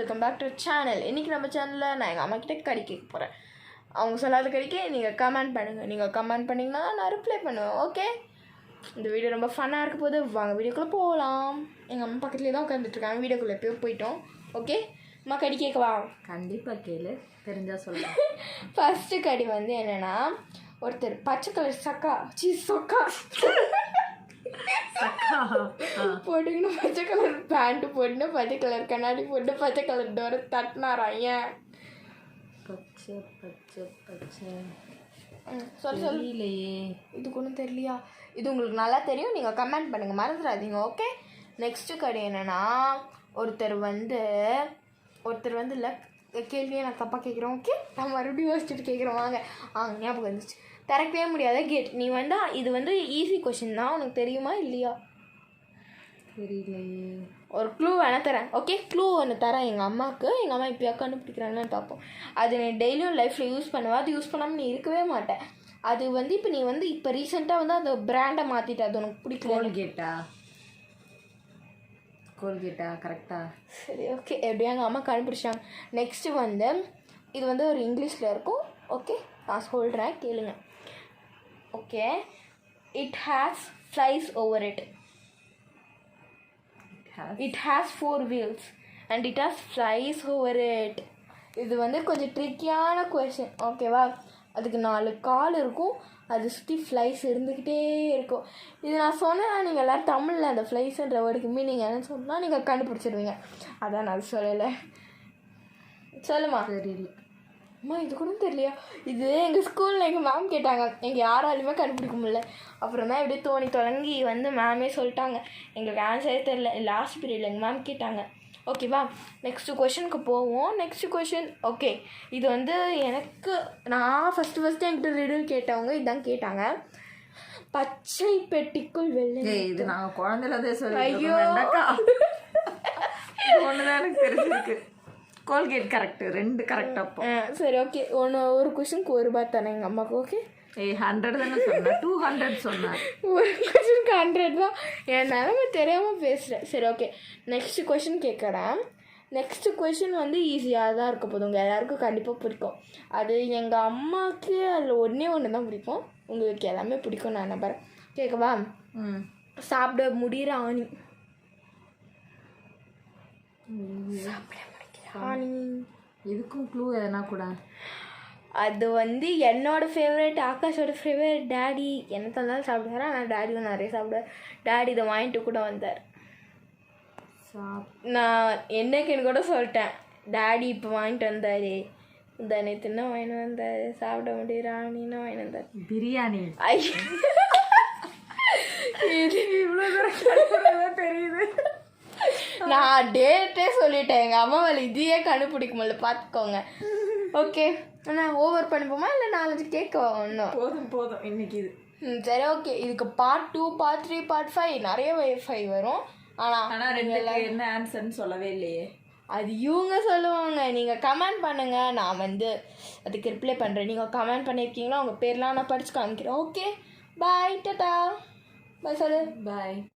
Welcome back to channel. இன்றைக்கி நம்ம சேனலில் நான் எங்கள் அம்மா கிட்டே கடி கேட்க போகிறேன். அவங்க சொல்லாத கடிக்க நீங்கள் கமெண்ட் பண்ணுங்கள். நீங்கள் கமெண்ட் பண்ணிங்கன்னா நான் ரிப்ளை பண்ணுவேன். ஓகே, இந்த வீடியோ ரொம்ப ஃபன்னாக இருக்க போது வாங்க வீடியோக்குள்ளே போகலாம். எங்கள் அம்மா பக்கத்துலேயே தான் உட்காந்துட்ருக்காங்க. வீடியோக்குள்ளே எப்போயோ போயிட்டோம். ஓகே, அம்மா கடி கேட்கவா? கண்டிப்பாக கேளு, தெரிஞ்சால் சொல்லுங்கள். ஃபஸ்ட்டு கடி வந்து என்னென்னா, ஒருத்தர் பச்சை கலர் சொக்கா போட்டுக்கின்னு பச்சை கலர் பேண்ட்டு போட்டுன்னு பச்சை கலர் கண்ணாடி போட்டு பச்சை கலர் டோரை தட்டினாராம். ஏன்? பச்சை பச்சை பச்சை சொல்லையே. இதுக்கு ஒன்றும் தெரியலையா? இது உங்களுக்கு நல்லா தெரியும். நீங்கள் கமெண்ட் பண்ணுங்கள், மறந்துடாதீங்க. ஓகே, நெக்ஸ்ட்டு கடை என்னென்னா, ஒருத்தர் வந்து இல்லை கேள்வியே நான் தப்பாக கேட்குறேன். ஓகே, நான் மறுபடியும் யோசிச்சுட்டு கேட்குறேன். வாங்க ஞாபகம் வந்துச்சு. திறக்கவே முடியாத கேட். நீ வந்து இது வந்து ஈஸி கொஷின் தான். உனக்கு தெரியுமா இல்லையா? தெரியலையே. ஒரு க்ளூ வேணால் தரேன். ஓகே, க்ளூ ஒன்று தரேன் எங்கள் அம்மாவுக்கு. எங்கள் அம்மா இப்போயா கண்டுபிடிக்கிறாங்கன்னு பார்ப்போம். அது நீ டெய்லியும் லைஃப்பில் யூஸ் பண்ணுவேன். அது யூஸ் பண்ணாமல் நீ இருக்கவே மாட்டேன். அது வந்து இப்போ நீ வந்து இப்போ ரீசெண்டாக வந்து அந்த பிராண்டை மாற்றிட்ட. அது உனக்கு பிடிக்கல. கோல்கேட்டா கரெக்டா? சரி, ஓகே, எப்படியா எங்கள் அம்மா கண்டுபிடிச்சாங்க. நெக்ஸ்ட்டு வந்து இது வந்து ஒரு இங்கிலீஷில் இருக்கும். ஓகே, நான் சொல்கிறேன், கேளுங்க. Okay, it has flies over it. It has 4 wheels and it has flies over it. இது வந்து கொஞ்சம் ட்ரிக்கியான கொஷின். ஓகேவா? அதுக்கு 4 கால் இருக்கும். அது சுற்றி ஃப்ளைஸ் இருந்துக்கிட்டே இருக்கும். இது நான் சொன்னேன். நீங்கள் எல்லோரும் தமிழில் அந்த ஃப்ளைஸ்ன்ற வேர்டுக்கு மீனிங் என்னன்னு சொன்னால் நீங்கள் கண்டுபிடிச்சிடுவீங்க. அதான் நான் சொல்லலை. சொல்லுமா? தெரியல. அம்மா இது கூட தெரியலையா? இது எங்கள் ஸ்கூலில் எங்கள் மேம் கேட்டாங்க. எங்கள் யாராலையுமே கண்டுபிடிக்க முடியல. அப்புறம் தான் எப்படியே தொடங்கி வந்து மேமே சொல்லிட்டாங்க. எங்களுக்கு ஆன்சரே தெரியல. லாஸ்ட் பீரியடில் எங்கள் மேம் கேட்டாங்க. ஓகேவா, நெக்ஸ்ட்டு கொஷனுக்கு போவோம். Next question. ஓகே, இது வந்து எனக்கு நான் ஃபஸ்ட்டு என்கிட்ட ரிடில் கேட்டவங்க இதான் கேட்டாங்க. பச்சை பெட்டிக்குள் வெள்ளை. இது நாங்கள் குழந்தையில சொல்லி. ஐயோ, ஒன்று தான் எனக்கு தெரிஞ்சிருக்கு. கோல்கேட் கரெக்டு, 2 கரெக்டாக. அப்போ சரி, ஓகே, ஒரு கொஷனுக்கு 1 ரூபா தானே எங்கள் அம்மாவுக்கு. ஓகே, 100 தானே சொன்னேன், 200 சொன்னேன். ஒரு கொஷனுக்கு 100 தான். என் நிலமை தெரியாமல் பேசுகிறேன். சரி, ஓகே, நெக்ஸ்ட்டு கொஷின் கேட்குறேன். நெக்ஸ்ட்டு கொஷின் வந்து ஈஸியாக தான் இருக்க போதும். உங்கள் எல்லாருக்கும் கண்டிப்பாக பிடிக்கும். அது எங்கள் அம்மாவுக்கு அதில் ஒன்று தான் பிடிக்கும். உங்களுக்கு எல்லாமே பிடிக்கும் நான் நம்புறேன். கேட்கவா? சாப்பிட முடிகிற ஆணி. ஆணி. இதுக்கும் க்ளூ எதனா கூட? அது வந்து என்னோடய ஃபேவரட், ஆகாஷோட ஃபேவரட். டேடி என்ன தந்தாலும் சாப்பிடுவார். ஆனால் டேடியும் நிறைய சாப்பிடுவார். டேடி இதை வாங்கிட்டு கூட வந்தார். நான் என்னைக்குன்னு கூட சொல்லிட்டேன். டேடி இப்போ வாங்கிட்டு வந்தார். இந்த நேற்றுன்னா வாங்கிட்டு வந்தார். சாப்பிட முடியுற ஆணின்னு வாங்கிட்டு வந்தார். பிரியாணி. இது இவ்வளோ தூரம் தெரியுது. நான் டேட்டே சொல்லிட்டேன். எங்கள் அம்மா வேலை இதையே கண்டுபிடிக்க முடியல, பார்த்துக்கோங்க. ஓகே, ஆனால் ஓவர் பண்ணிப்போமா இல்லை 4 கேட்கவா? ஒன்றும் போதும் இன்னைக்கு இது. சரி, ஓகே, இதுக்கு பார்ட் 2, பார்ட் 3, பார்ட் 5 நிறைய 5 வரும். ஆனால் 2 என்ன ஆன்சர்னு சொல்லவே இல்லையே. அது இவங்க சொல்லுவாங்க. நீங்கள் கமெண்ட் பண்ணுங்கள், நான் வந்து அதுக்கு ரிப்ளை பண்ணுறேன். நீங்கள் கமெண்ட் பண்ணியிருக்கீங்களா? உங்கள் பேர்லாம் நான் படித்து காமிக்கிறேன். ஓகே, பாய், டாடா. பாய் சொல்லு. பாய்.